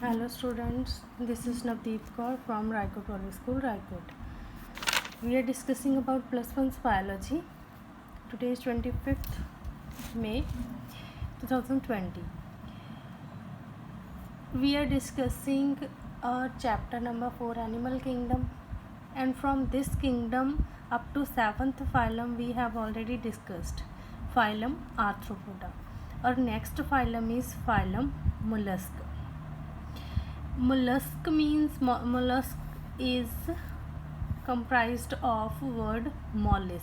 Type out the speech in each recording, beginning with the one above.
Hello students, this is Navdeep Kaur from Raikot Public School, Raikot. We are discussing about plus one's biology. Today is 25th May 2020. We are discussing chapter number 4, Animal Kingdom, and from this kingdom up to 7th phylum we have already discussed. Phylum Arthropoda. Our next phylum is phylum Mollusc. Mollusk means mollusk is comprised of word mollis.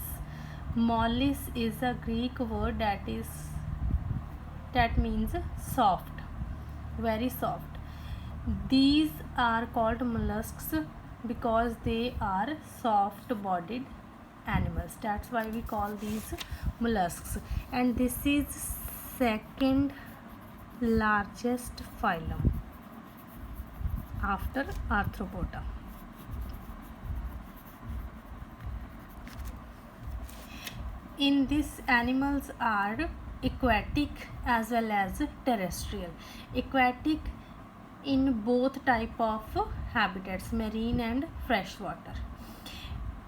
Mollis is a Greek word that means soft, very soft. These are called mollusks because they are soft bodied animals. That's why we call these mollusks. And this is second largest phylum after Arthropoda. In this, animals are aquatic as well as terrestrial. Aquatic in both type of habitats, marine and freshwater.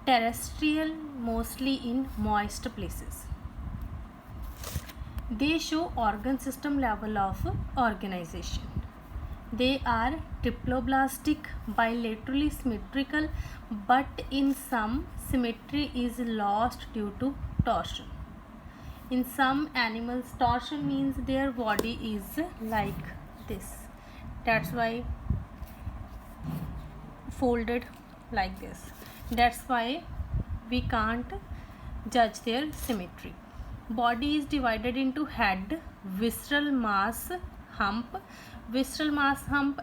Terrestrial mostly in moist places. They show organ system level of organization. They are triploblastic, bilaterally symmetrical, but in some symmetry is lost due to torsion. In some animals, torsion means their body is like this. That's why folded like this. That's why we can't judge their symmetry. Body is divided into head, visceral mass, hump,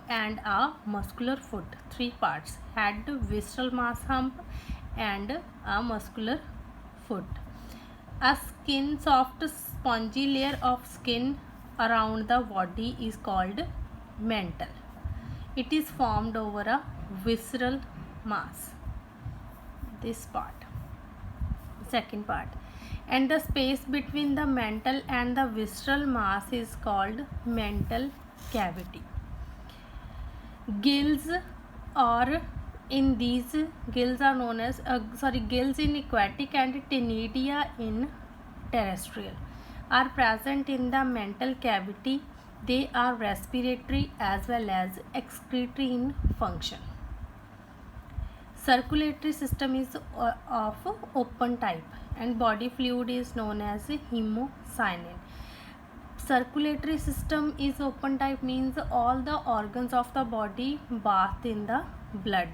and a muscular foot. Three parts: head, visceral mass, hump, and a muscular foot. A soft spongy layer of skin around the body is called mantle. It is formed over a visceral mass. This part, second part. And the space between the mantle and the visceral mass is called mantle cavity. Gills are known as gills in aquatic and ctenidia in terrestrial are present in the mantle cavity. They are respiratory as well as excretory in function. Circulatory system is of open type and body fluid is known as hemocyanin. Circulatory system is open type means all the organs of the body bath in the blood.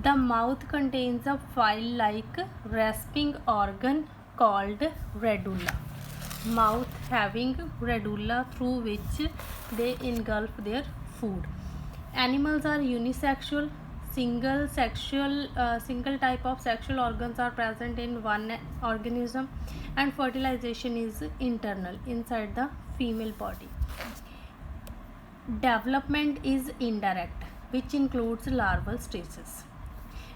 The mouth contains a file-like rasping organ called radula. Mouth having radula through which they engulf their food. Animals are unisexual. Single type of sexual organs are present in one organism, and fertilization is internal inside the female body. Development is indirect, which includes larval stages.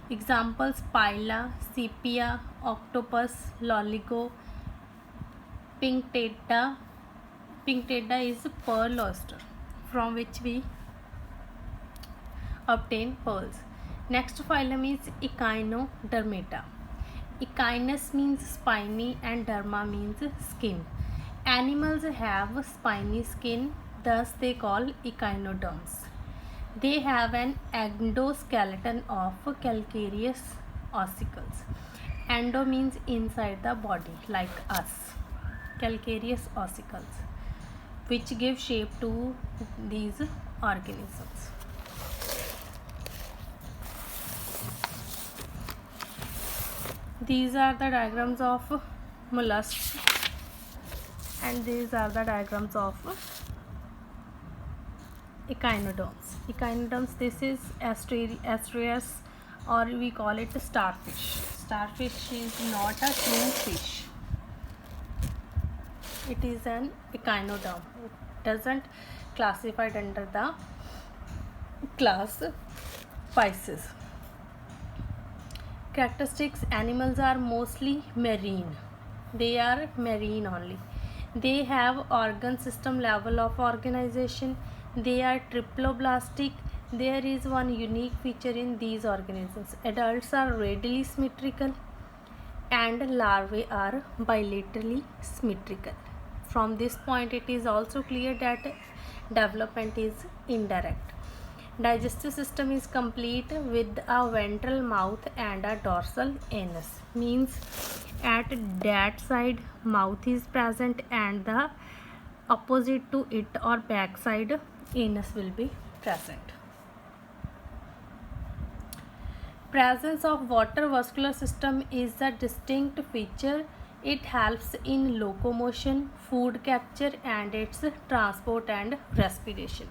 Examples: Pila, Sepia, octopus, loligo, Pinctata. Pinctata is pearl oyster from which we obtain pearls. Next phylum is Echinodermata. Echinus means spiny and derma means skin. Animals have spiny skin, thus they call echinoderms. They have an endoskeleton of calcareous ossicles. Endo means inside the body, like us. Calcareous ossicles, which give shape to these organisms. These are the diagrams of mollusks, and these are the diagrams of echinoderms. Echinoderms, this is Asteraeus, or we call it starfish. Starfish is not a true fish. It is an echinoderm. It doesn't classified under the class Pisces. Characteristics: animals are mostly marine. They are marine only. They have organ system level of organization. they are triploblastic. There is one unique feature in these organisms. Adults are radially symmetrical and larvae are bilaterally symmetrical. From this point, it is also clear that development is indirect. Digestive system is complete with a ventral mouth and a dorsal anus. Means at that side mouth is present and the opposite to it or back side anus will be present. Presence of water vascular system is a distinct feature. It helps in locomotion, food capture and its transport and respiration.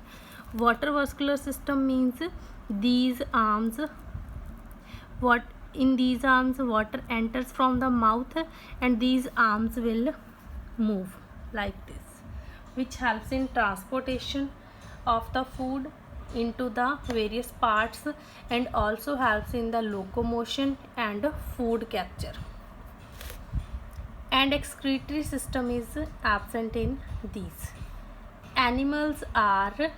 Water vascular system means these arms, in these arms water enters from the mouth and these arms will move like this, which helps in transportation of the food into the various parts and also helps in the locomotion and food capture. And excretory system is absent in these. Animals are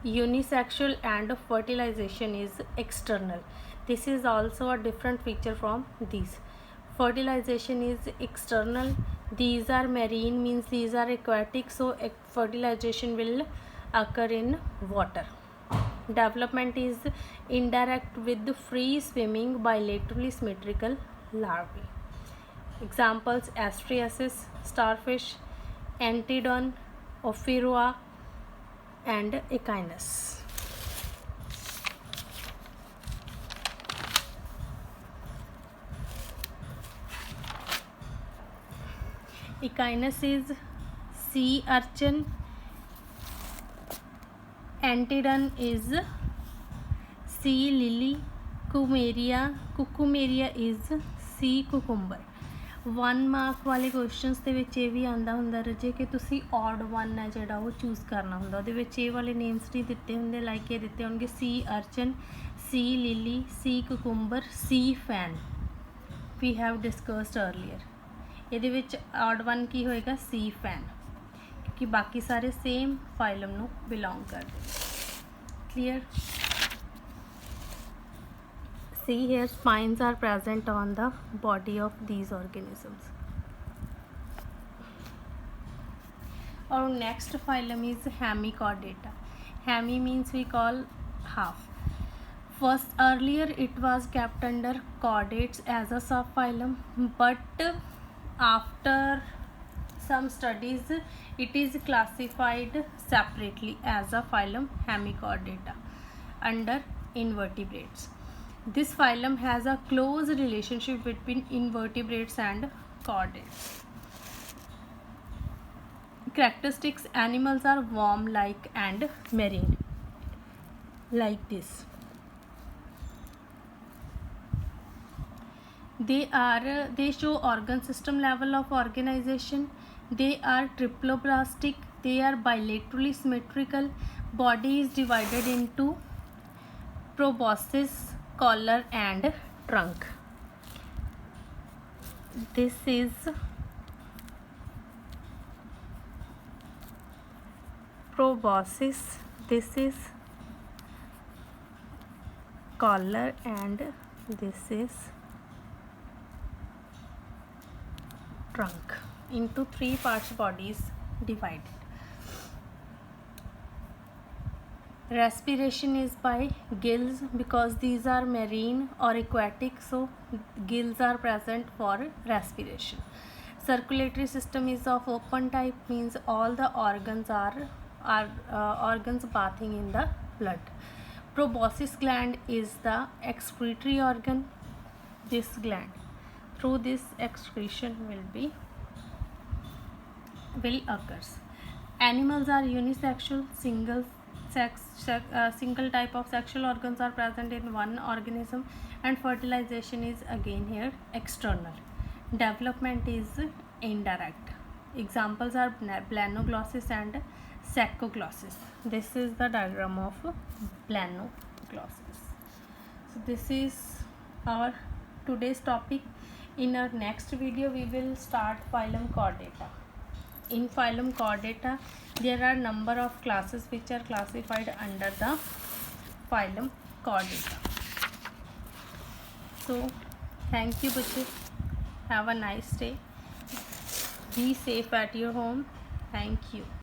unisexual and fertilization is external. This is also a different feature from these. Fertilization is external. These are marine, means these are aquatic, so fertilization will occur in water. Development is indirect with free swimming bilaterally symmetrical larvae. Examples: Astriasis, starfish, Antedon, Ophiroa and Echinus. Echinus is sea urchin. Antedon is sea lily. Cucumeria is sea cucumber. 1 mark ਵਾਲੇ questions ਦੇ ਵਿੱਚ ਇਹ ਵੀ ਆਂਦਾ ਹੁੰਦਾ ਰਜੇ ਕਿ ਤੁਸੀਂ ਔਡ 1 ਹੈ ਜਿਹੜਾ ਉਹ ਚੂਜ਼ ਕਰਨਾ ਹੁੰਦਾ। ਉਹਦੇ ਵਿੱਚ ਇਹ ਵਾਲੇ ਨੇਮਸ ਨਹੀਂ ਦਿੱਤੇ ਹੁੰਦੇ, ਲਾਈਕ ਇਹ ਦਿੱਤੇ ਹੋਣਗੇ sea urchin, sea lily, sea cucumber, sea fan. We have discussed earlier. ਇਹਦੇ ਵਿੱਚ ਔਡ 1 ਕੀ ਹੋਏਗਾ? ਸੀ ਫੈਨ, ਕਿਉਂਕਿ ਬਾਕੀ ਸਾਰੇ ਸੇਮ ਫਾਈਲਮ ਨੂੰ ਬਿਲੋਂਗ ਕਰਦੇ। Clear? See here, spines are present on the body of these organisms. Our next phylum is Hemichordata. Hemi means we call half. First, earlier it was kept under chordates as a subphylum, but after some studies it is classified separately as a phylum Hemichordata under invertebrates. This phylum has a close relationship between invertebrates and chordates. Characteristics: animals are worm-like and marine, like this. They show organ system level of organization. They are triploblastic. They are bilaterally symmetrical. Body is divided into proboscis, collar and trunk. This is proboscis, this is collar and this is trunk. Into 3 parts body is divided. Respiration is by gills, because these are marine or aquatic, so gills are present for respiration. Circulatory system is of open type, means all the organs are organs bathing in the blood. Proboscis gland is the excretory organ. This gland, through this excretion will occurs. Animals are unisexual. Single type of sexual organs are present in one organism, and fertilization is again here external. Development is indirect. Examples are planoglossis and saccoglossis. This is the diagram of planoglossis. So this is our today's topic. In our next video we will start phylum Chordata. In phylum Chordata, there are number of classes which are classified under the phylum Chordata. So thank you बच्चे, have a nice day, be safe at your home, thank you.